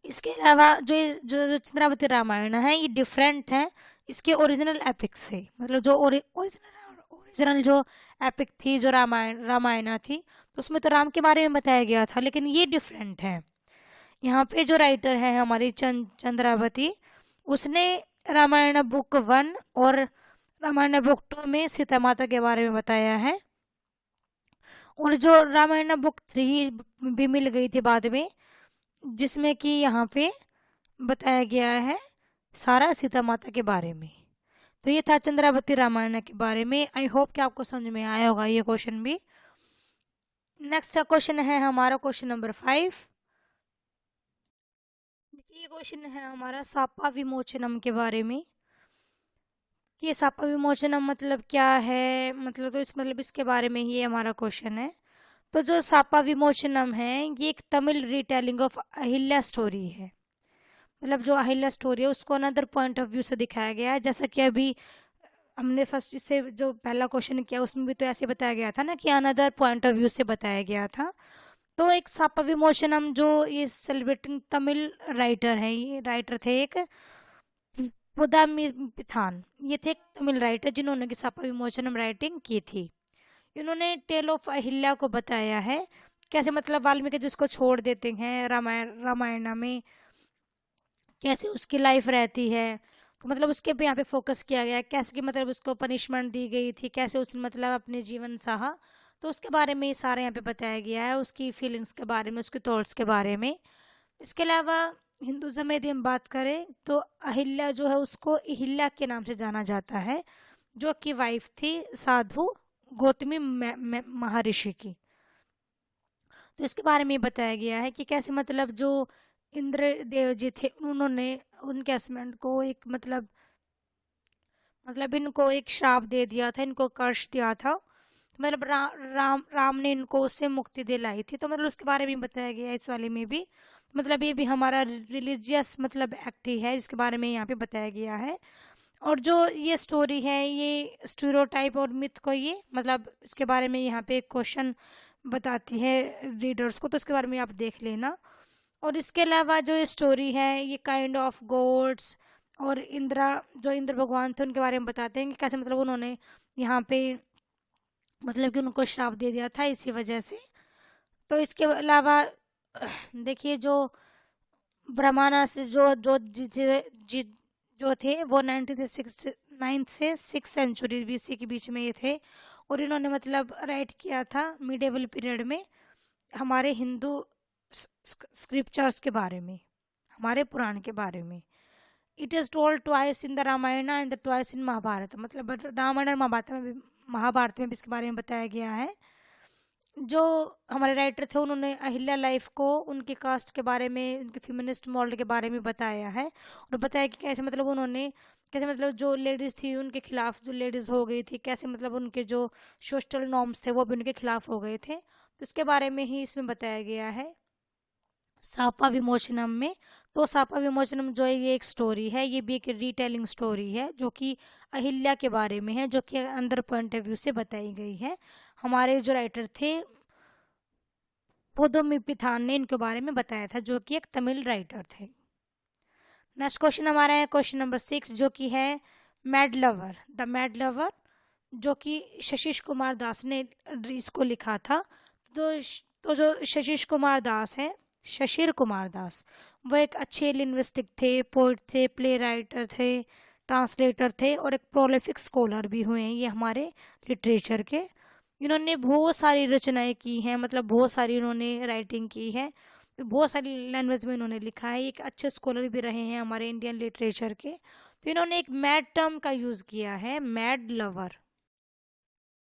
इसके अलावा जो चंद्रावती रामायण है ये डिफरेंट है इसके ओरिजिनल एपिक से। मतलब जो ओरिजिनल जो एपिक थी, जो रामायण थी, तो उसमें तो राम के बारे में बताया गया था, लेकिन ये डिफरेंट है। यहाँ पे जो राइटर है हमारी चंद्रावती, उसने रामायण बुक 1 और रामायण बुक 2 में सीता माता के बारे में बताया है। और जो रामायण बुक 3 भी मिल गई थी बाद में, जिसमें कि यहाँ पे बताया गया है सारा सीता माता के बारे में। तो ये था चंद्रावती रामायण के बारे में। आई होप कि आपको समझ में आया होगा ये क्वेश्चन भी। नेक्स्ट क्वेश्चन है हमारा क्वेश्चन नंबर 5। ये क्वेश्चन है हमारा सापा विमोचनम के बारे में। ये सापा विमोचनम मतलब क्या है, मतलब तो इसके बारे में ही हमारा क्वेश्चन है। तो जो सापा विमोचनम है ये एक Tamil retelling of Ahilya story है। मतलब जो अहिल्या स्टोरी है उसको अनदर पॉइंट ऑफ व्यू से दिखाया गया है। जैसा कि अभी हमने फर्स्ट से जो पहला क्वेश्चन किया उसमें भी तो ऐसे बताया गया था ना कि अनदर पॉइंट ऑफ व्यू से बताया गया था। तो एक सापा विमोचनम जो ये सेलिब्रेटिंग तमिल राइटर है, ये राइटर थे एक पुदामिथान, ये थे एक तमिल राइटर जिन्होंने कि सापा विमोचनम राइटिंग की थी। इन्होंने टेल ऑफ अहिल्या को बताया है, कैसे मतलब वाल्मीकि जिसको छोड़ देते हैं रामायण में, कैसे उसकी लाइफ रहती है। तो मतलब उसके पे यहाँ पे फोकस किया गया है, कैसे कि मतलब उसको पनिशमेंट दी गई थी, कैसे उसने मतलब अपने जीवन सहा। तो उसके बारे में सारा यहाँ पे बताया गया है, उसकी फीलिंग्स के बारे में, उसके थॉट्स के बारे में। इसके अलावा हिंदुज़म में यदि हम बात करें तो अहिल्या जो है उसको अहिल्या के नाम से जाना जाता है, जो कि वाइफ थी साधु गौतमी महर्षि की। तो इसके बारे में बताया गया है कि कैसे मतलब जो इंद्रदेव जी थे उन्होंने उनके हस्बैंड को एक मतलब इनको एक श्राप दे दिया था, इनको कर्ष दिया था। मतलब राम ने इनको उससे मुक्ति दिलाई थी। तो मतलब उसके बारे में बताया गया है इस वाले में भी। मतलब ये भी हमारा रिलीजियस मतलब एक्ट ही है, इसके बारे में यहाँ पे बताया गया है। और जो ये स्टोरी है ये स्टीरियोटाइप और मिथ को ये मतलब इसके बारे में यहाँ पे एक क्वेश्चन बताती है रीडर्स को, तो इसके बारे में आप देख लेना। और इसके अलावा जो ये स्टोरी है ये काइंड ऑफ गॉड्स और इंद्र भगवान थे उनके बारे में बताते हैं कि कैसे मतलब उन्होंने यहाँ पे मतलब कि उनको श्राप दे दिया था इसी वजह से। तो इसके अलावा देखिए जो ब्रह्माना से जो थे वो 9th से 6th सेंचुरी BC के बीच में ये थे। और इन्होंने मतलब राइट किया था मिडेवल पीरियड में हमारे हिंदू स्क्रिप्चर्स के बारे में, हमारे पुराण के बारे में। It is told twice in the Ramayana and twice in Mahabharata. मतलब रामायण और महाभारत में भी इसके बारे में बताया गया है। जो हमारे राइटर थे उन्होंने अहिल्या लाइफ को उनके कास्ट के बारे में, उनके फेमिनिस्ट मॉडल के बारे में बताया है। और बताया कि कैसे मतलब उन्होंने कैसे मतलब जो लेडीज़ थी उनके खिलाफ जो लेडीज़ हो गई थी, कैसे मतलब उनके जो सोशल नॉर्म्स थे वो भी उनके खिलाफ हो गए थे। तो इसके बारे में ही इसमें बताया गया है सापा विमोचनम में। तो सापा विमोचनम जो है ये एक स्टोरी है, ये भी एक रीटेलिंग स्टोरी है जो कि अहिल्या के बारे में है, जो कि अंदर पॉइंट ऑफ व्यू से बताई गई है। हमारे जो राइटर थे पोदोमी पिथान ने इनके बारे में बताया था, जो कि एक तमिल राइटर थे। नेक्स्ट क्वेश्चन हमारा है क्वेश्चन नंबर 6, जो कि है mad lover, the mad lover, जो कि शशिश कुमार दास ने इसको लिखा था। तो जो शशिश कुमार दास है, शशिर कुमार दास, वो एक अच्छे लिंग्विस्टिक थे, पोइट थे, प्ले राइटर थे, ट्रांसलेटर थे और एक प्रोलिफिक स्कॉलर भी हुए हैं ये हमारे लिटरेचर के। इन्होंने बहुत सारी रचनाएं की हैं, मतलब बहुत सारी इन्होंने राइटिंग की है, बहुत सारी लैंग्वेज में इन्होंने लिखा है, एक अच्छे स्कॉलर भी रहे हैं हमारे इंडियन लिटरेचर के। तो इन्होंने एक मैड टर्म का यूज किया है, मैड लवर।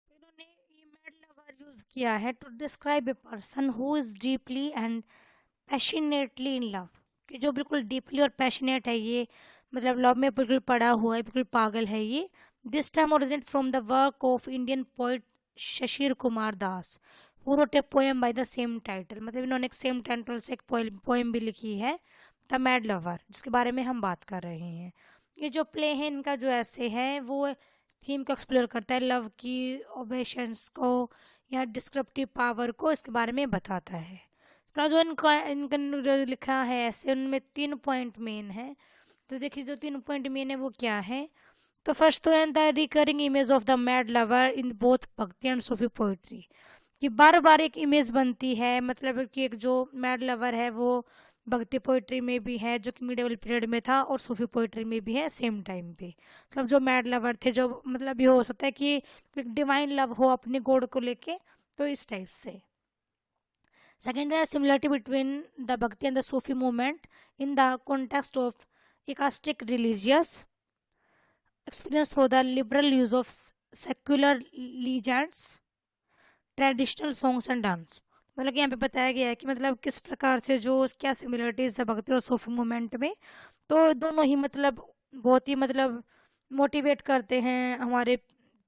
इन्होंने ये मैड लवर यूज किया है to describe a person who is deeply and passionately in love, कि जो बिल्कुल डीपली और पैशनेट है, ये मतलब लव में बिल्कुल पड़ा हुआ है, बिल्कुल पागल है ये। This term originate from the work of Indian poet Shishir Kumar Das, who wrote a poem by the same title, मतलब इन्होंने एक सेम टाइटल से एक पोएम भी लिखी है, द मैड लवर, जिसके बारे में हम बात कर रहे हैं। ये जो प्ले है, इनका जो ऐसे है, वो थीम को एक्सप्लोर करता है, लव की ओबेशंस को या डिस्क्रिप्टिव पावर को, इसके बारे में बताता है। जो इनका इनका जो लिखा है ऐसे, उनमें 3 पॉइंट मेन है। तो देखिए जो 3 पॉइंट मेन है वो क्या है। तो फर्स्ट तो है the recurring image of the mad lover in both भक्ति एंड सूफी पोइट्री, कि बार बार एक इमेज बनती है, मतलब कि एक जो मैड लवर है वो भक्ति पोइट्री में भी है, जो कि मिडिवल पीरियड में था, और सूफी पोइट्री में भी है सेम टाइम पे। मतलब जो मैड लवर थे, जो मतलब ये हो सकता है कि एक डिवाइन लव हो अपने गॉड को लेके, तो इस टाइप से। Second, the similarity between the Bhakti and the Sufi movement in the context of ecstatic religious experience through the liberal use of secular legends, traditional songs and dance. मतलब कि यहाँ पे बताया गया है कि मतलब किस प्रकार से जो क्या सिमिलरिटीज है भक्ति और सूफी मूवमेंट में। तो दोनों ही मतलब बहुत ही मतलब मोटिवेट करते हैं हमारे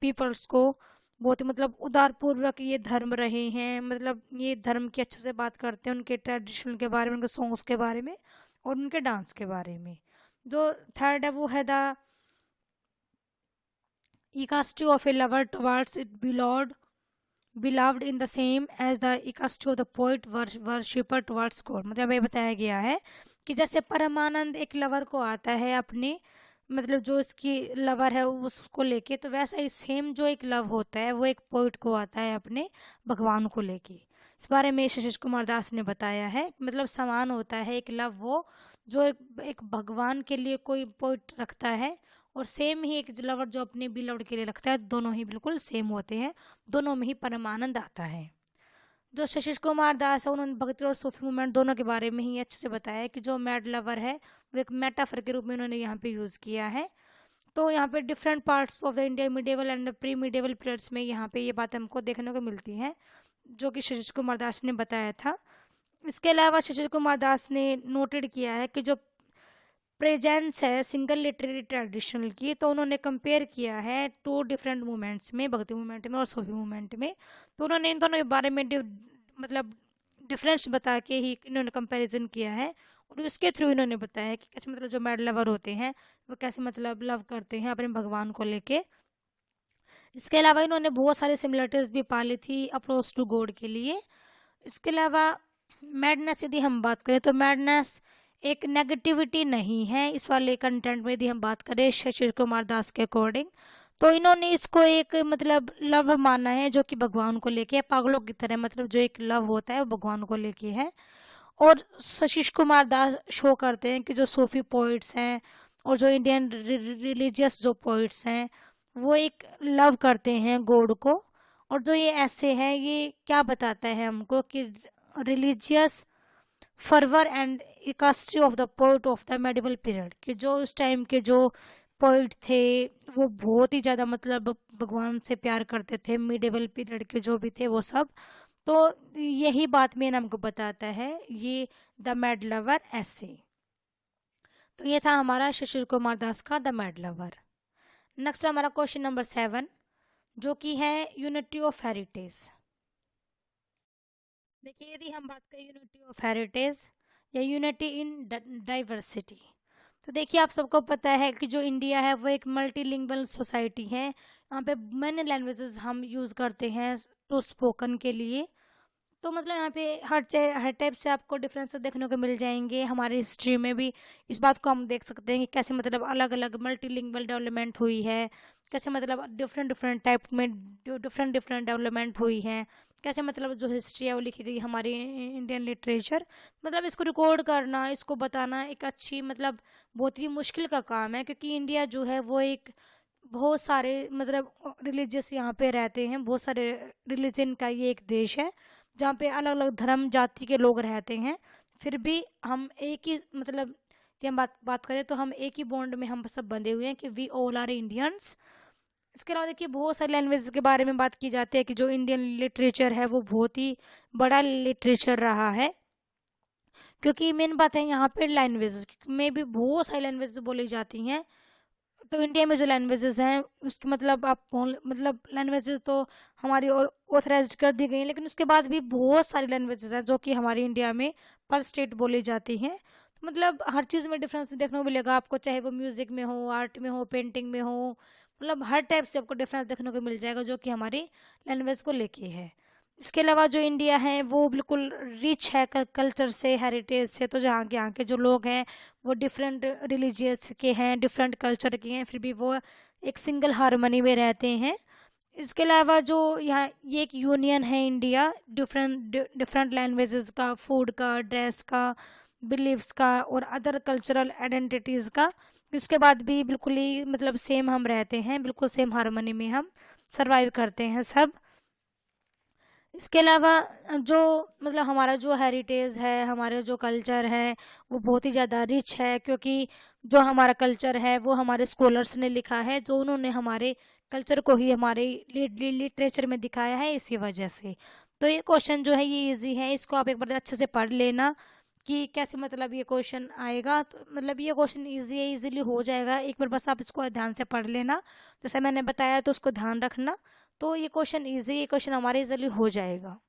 पीपल्स को, बहुत ही मतलब उदारपूर्वक ये धर्म रहे हैं, मतलब ये धर्म की अच्छे से बात करते हैं, उनके ट्रेडिशनल के बारे में, उनके सॉन्ग्स के बारे में और उनके डांस के बारे में। जो थर्ड है वो है the ecstasy of a lover towards it beloved in the same as the ecstasy of the poet worshipper towards God। मतलब ये बताया गया है कि जैसे परमानंद एक लवर को आता है अपने, मतलब जो इसकी लवर है उसको लेके, तो वैसा ही सेम जो एक लव होता है वो एक पोइट को आता है अपने भगवान को लेके। इस बारे में शशिश कुमार दास ने बताया है, मतलब समान होता है एक लव वो जो एक भगवान के लिए कोई पोइट रखता है, और सेम ही एक लवर जो अपने बिलव्ड के लिए रखता है, दोनों ही बिल्कुल सेम होते हैं, दोनों में ही परमानंद आता है। जो शशिश कुमार दास है उन्होंने भक्ति और सूफी मूवमेंट दोनों के बारे में ही अच्छे से बताया है कि जो मैड लवर है वो एक मेटाफर के रूप में उन्होंने यहाँ पे यूज़ किया है। तो यहाँ पे different parts of the Indian medieval and pre medieval periods में यहाँ पे ये बात हमको देखने को मिलती है, जो कि शशिश कुमार दास ने बताया था। इसके अलावा शशिश कुमार दास ने नोटेड किया है कि जो प्रेजेंस है सिंगल लिटरेरी ट्रेडिशनल की, तो उन्होंने कंपेयर किया है 2 डिफरेंट मूवमेंट्स में, भक्ति मूवमेंट में और सूफी मूवमेंट में। तो उन्होंने इन दोनों के बारे में मतलब डिफरेंस बता के ही इन्होंने कंपैरिजन किया है, और उसके थ्रू इन्होंने बताया कि कैसे मतलब जो मैड लवर होते हैं वो कैसे मतलब लव करते हैं अपने भगवान को लेके। इसके अलावा इन्होंने बहुत सारी सिमिलरिटीज भी पाली थी अप्रोच टू गॉड के लिए। इसके अलावा मैडनेस यदि हम बात करें तो मैडनेस एक नेगेटिविटी नहीं है, इस वाले कंटेंट में यदि हम बात करें शशिर कुमार दास के अकॉर्डिंग, तो इन्होंने इसको एक मतलब लव माना है जो कि भगवान को लेके है, पागलों की तरह, मतलब जो एक लव होता है वो भगवान को लेके है। और शशिश कुमार दास शो करते हैं कि जो सूफी पोइट्स हैं और जो इंडियन रिलीजियस जो पोइट्स हैं वो एक लव करते हैं गॉड को। और जो ये ऐसे है ये क्या बताता है हमको कि religious fervour and ecstasy of the poet of the medieval period, कि जो उस टाइम के जो पोइट थे वो बहुत ही ज़्यादा मतलब भगवान से प्यार करते थे, मिडिवल पीरियड के जो भी थे वो सब। तो यही बात मेन हमको बताता है ये द मैड लवर ऐसे। तो ये था हमारा शशिर कुमार दास का द मैड लवर। नेक्स्ट हमारा क्वेश्चन नंबर 7, जो कि है यूनिटी ऑफ हेरिटेज। देखिए यदि हम बात करें यूनिटी ऑफ हेरिटेज या यूनिटी इन डाइवर्सिटी, तो देखिए आप सबको पता है कि जो इंडिया है वो एक मल्टीलिंगुअल सोसाइटी है, यहाँ पे मैनी लैंग्वेजेस हम यूज़ करते हैं टू स्पोकन के लिए। तो मतलब यहाँ पे हर टाइप से आपको डिफरेंसेस देखने को मिल जाएंगे। हमारी हिस्ट्री में भी इस बात को हम देख सकते हैं कि कैसे मतलब अलग अलग मल्टीलिंगुअल डेवलपमेंट हुई है, कैसे मतलब डिफरेंट डिफरेंट टाइप में डिफरेंट डिफरेंट डेवलपमेंट हुई है, कैसे मतलब जो हिस्ट्री है वो लिखी गई हमारी इंडियन लिटरेचर। मतलब इसको रिकॉर्ड करना, इसको बताना एक अच्छी मतलब बहुत ही मुश्किल का काम है, क्योंकि इंडिया जो है वो एक बहुत सारे मतलब रिलीजियस यहाँ पे रहते हैं, बहुत सारे रिलीजन का ये एक देश है जहाँ पे अलग अलग धर्म जाति के लोग रहते हैं। फिर भी हम एक ही मतलब कि हम बात करें तो हम एक ही बॉन्ड में हम सब बंधे हुए हैं कि वी ऑल आर इंडियंस। इसके अलावा देखिए बहुत सारे लैंग्वेज के बारे में बात की जाती है कि जो इंडियन लिटरेचर है वो बहुत ही बड़ा लिटरेचर रहा है, क्योंकि मेन बात है यहाँ पे लैंग्वेज में भी बहुत सारी लैंग्वेज बोली जाती हैं। तो इंडिया में जो लैंग्वेजेस हैं उसकी मतलब मतलब लैंग्वेजेस तो हमारी ऑथराइज्ड कर दी गई हैं, लेकिन उसके बाद भी बहुत सारी लैंग्वेजेस हैं जो कि हमारी इंडिया में पर स्टेट बोली जाती हैं। तो मतलब हर चीज़ में डिफरेंस देखने को मिलेगा आपको, चाहे वो म्यूजिक में हो, आर्ट में हो, पेंटिंग में हो, मतलब हर टाइप से आपको डिफरेंस देखने को मिल जाएगा जो कि हमारी लैंग्वेज को लेके है। इसके अलावा जो इंडिया है वो बिल्कुल रिच है कल्चर से, हेरिटेज से। तो यहाँ के जो लोग हैं वो डिफरेंट रिलीजियस के हैं, डिफरेंट कल्चर के हैं, फिर भी वो एक सिंगल हार्मनी में रहते हैं। इसके अलावा जो यहाँ ये एक यूनियन है इंडिया, डिफरेंट डिफरेंट लैंग्वेजेस का, फूड का, ड्रेस का, बिलीव्स का और अदर कल्चरल आइडेंटिटीज़ का। इसके बाद भी बिल्कुल ही मतलब सेम हम रहते हैं, बिल्कुल सेम हार्मनी में हम सरवाइव करते हैं सब। इसके अलावा जो मतलब हमारा जो हेरिटेज है, हमारा जो कल्चर है वो बहुत ही ज़्यादा रिच है, क्योंकि जो हमारा कल्चर है वो हमारे स्कॉलर्स ने लिखा है, जो उन्होंने हमारे कल्चर को ही हमारे लिटरेचर में दिखाया है, इसी वजह से। तो ये क्वेश्चन जो है ये इजी है, इसको आप एक बार अच्छे से पढ़ लेना कि कैसे मतलब ये क्वेश्चन आएगा। तो मतलब ये क्वेश्चन इजी है, इजीली हो जाएगा, एक बार बस आप इसको ध्यान से पढ़ लेना जैसे मैंने बताया, तो उसको ध्यान रखना। तो ये क्वेश्चन इजी, ये क्वेश्चन हमारे इजीली हो जाएगा।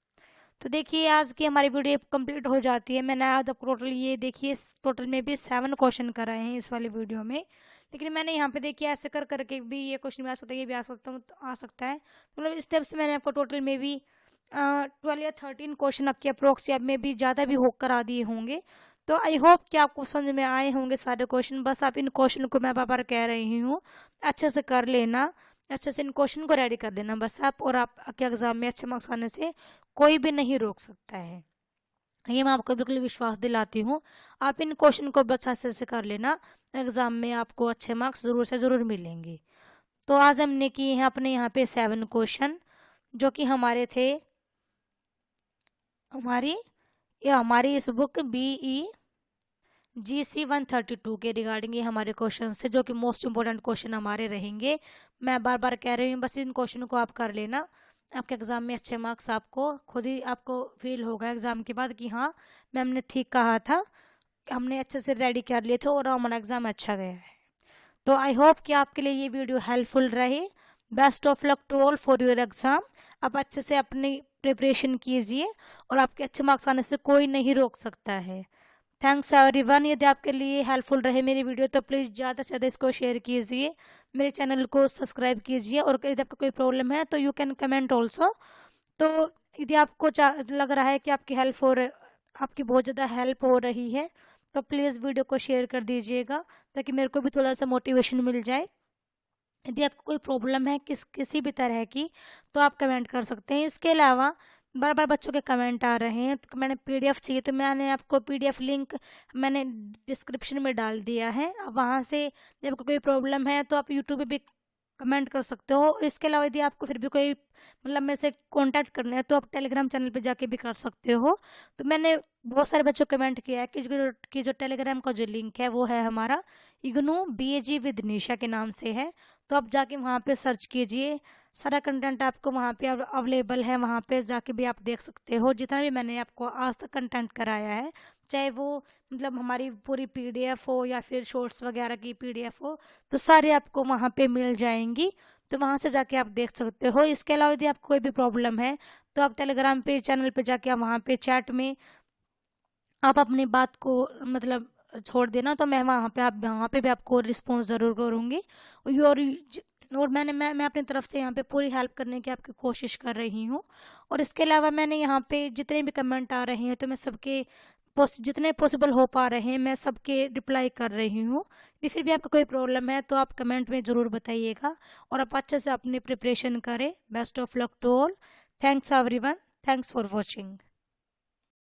तो देखिए आज की हमारी वीडियो कंप्लीट हो जाती है। मैंने आज टोटल ये देखिए टोटल में भी 7 क्वेश्चन कराए हैं इस वाली वीडियो में, लेकिन मैंने यहाँ पे देखिए ऐसे कर करके भी ये क्वेश्चन भी आ सकता है, ये भी आ सकता है। मतलब इस टाइप से मैंने आपको टोटल में भी 12 या 13 क्वेश्चन आपके अप्रोक्स या में भी ज़्यादा भी हो करा दिए होंगे। तो आई होप कि आपको समझ में आए होंगे सारे क्वेश्चन। बस आप इन क्वेश्चन को मैं बार बार कह रही हूँ अच्छे से कर लेना, अच्छे से इन क्वेश्चन को रेडी कर लेना बस आप, और आपके एग्जाम में अच्छे मार्क्स आने से कोई भी नहीं रोक सकता है, ये मैं आपको बिल्कुल विश्वास दिलाती हूँ। आप इन क्वेश्चन को बस अच्छे से कर लेना, एग्जाम में आपको अच्छे मार्क्स जरूर से ज़रूर मिलेंगे। तो आज हमने किए हैं अपने यहाँ पे 7 क्वेश्चन, जो कि हमारे थे हमारी इस बुक BE-GC 132 के रिगार्डिंग ये हमारे क्वेश्चन थे, जो कि मोस्ट इंपॉर्टेंट क्वेश्चन हमारे रहेंगे। मैं बार बार कह रही हूँ बस इन क्वेश्चन को आप कर लेना, आपके एग्जाम में अच्छे मार्क्स आपको खुद ही आपको फील होगा एग्जाम के बाद कि हाँ मैम ने ठीक कहा था, हमने अच्छे से रेडी कर लिए थे और हमारा एग्जाम अच्छा गया है। तो आई होप कि आपके लिए ये वीडियो हेल्पफुल रहे। Best of luck to all for your exam. आप अच्छे से अपनी प्रिपरेशन कीजिए और आपके अच्छे मार्क्स आने से कोई नहीं रोक सकता है। Thanks everyone. यदि आपके लिए हेल्पफुल रहे मेरी वीडियो तो प्लीज़ ज़्यादा से ज़्यादा इसको शेयर कीजिए, मेरे चैनल को सब्सक्राइब कीजिए, और यदि आपको कोई प्रॉब्लम है तो यू कैन कमेंट ऑल्सो। तो यदि आपको लग रहा है कि आपकी बहुत ज़्यादा हेल्प हो रही है तो प्लीज़ वीडियो को शेयर कर दीजिएगा, ताकि मेरे को भी थोड़ा सा मोटिवेशन मिल जाए। यदि आपको कोई प्रॉब्लम है किसी भी तरह की तो आप कमेंट कर सकते हैं। इसके अलावा बार बार बच्चों के कमेंट आ रहे हैं तो मैंने PDF चाहिए, तो मैंने आपको PDF लिंक मैंने डिस्क्रिप्शन में डाल दिया है। अब वहाँ से यदि आपको कोई प्रॉब्लम है तो आप यूट्यूब पे भी कमेंट कर सकते हो। इसके अलावा यदि आपको फिर भी कोई मतलब मेरे से कांटेक्ट करना है तो आप टेलीग्राम चैनल पे जाके भी कर सकते हो। तो मैंने बहुत सारे बच्चों को कमेंट किया है कि जो टेलीग्राम का जो लिंक है वो है हमारा इग्नू BAG विद निशा के नाम से है। तो आप जाके वहाँ पे सर्च कीजिए, सारा कंटेंट आपको वहाँ पे अवेलेबल है, वहाँ पे जाके भी आप देख सकते हो जितना भी मैंने आपको आज तक कंटेंट कराया है, चाहे वो मतलब हमारी पूरी PDF हो या फिर शॉर्ट्स वगैरह की PDF हो, तो सारे आपको वहाँ पे मिल जाएंगी। तो वहाँ से जाके आप देख सकते हो। इसके अलावा यदि आपको कोई भी प्रॉब्लम है तो आप टेलीग्राम पे चैनल पे जाके आप वहाँ पे चैट में आप अपनी बात को मतलब छोड़ देना, तो मैं वहाँ पे भी आपको रिस्पॉन्स ज़रूर करूँगी। और और मैं अपनी तरफ से यहाँ पे पूरी हेल्प करने की आपकी कोशिश कर रही हूँ। और इसके अलावा मैंने यहाँ पे जितने भी कमेंट आ रहे हैं तो मैं सबके जितने पॉसिबल हो पा रहे हैं मैं सबके रिप्लाई कर रही हूँ। यदि फिर भी आपका कोई प्रॉब्लम है तो आप कमेंट में ज़रूर बताइएगा और आप अच्छे से अपनी प्रिपरेशन करें। Best of luck to all. Thanks everyone. Thanks for watching.